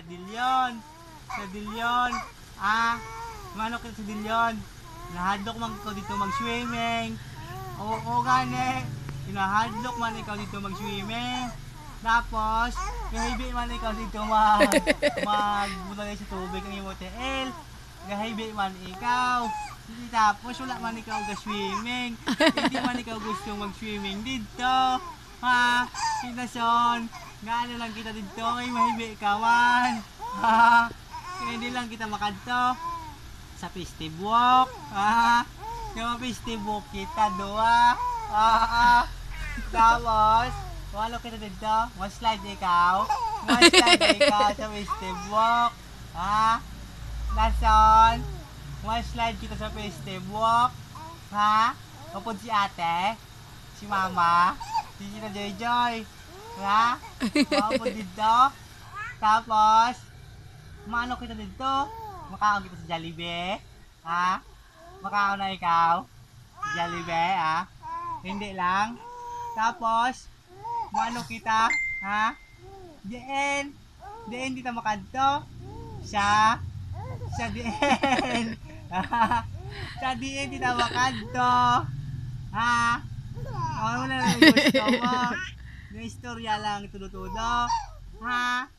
sa dilyon. Sa dilyon. Ah, manok kita sa dilyon. Nahadlok man ikaw dito mag-swimming. Oo, gani. Hinahadlok man ikaw dito mag-swimming. Tapos, gahibi man ikaw dito magbutagay sa tubig ng imo hotel. Gahibi man ikaw. Hindi tapos, wala man ikaw ga-swimming. Hindi man ikaw gusto mag-swimming dito. Ha? Kinason. Gaano lang kita dito kay mahibi ka man. Ha? Kaya hindi lang kita makadto sa festive walk. Ha? Yung festive walk kita doa. Tapos, walo kita dito. Slide ikaw. Slide ikaw sa festive walk. Ha? Nason. Slide kita sa festive walk. Ha? Kapag si ate, si mama, si Tita Joy Joy. Ha? Kapag dito. Tapos, maano kita dito? Makaon kita sa Jollibee. Ha? Makaon na ikaw? Jollibee, ha? Hindi lang. Tapos, maano kita? Ha? Diin. Diin kita makadto. Sa diin. Sa diin kita makadto. Ha? Ano na lang gusto mo? Yung istorya lang tudo-tudo. Ha?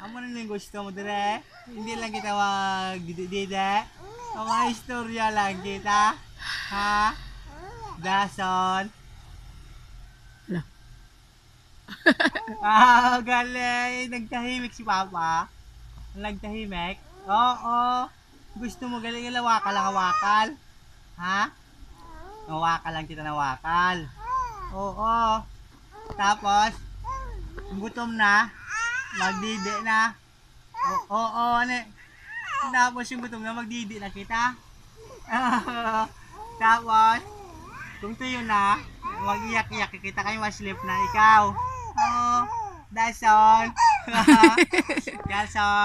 Amo na lang gusto mo dire? Hindi lang kita mag-dide. Ang mga istorya lang kita. Ha? Dason. Galing. Nagtahimik si Papa. Nagtahimik? Oo. Gusto mo galing lawakal lang hawakal? Ha? Nawakal lang kita nawakal. Oo. Tapos, gutom na. Magdidi na. Oo, ano. Tapos yung gutom na, magdidi na kita. Tapos, kung tuyo na, mag-iyak-iyak kita kayo ma-sleep na ikaw. Oo, that's all. That's all.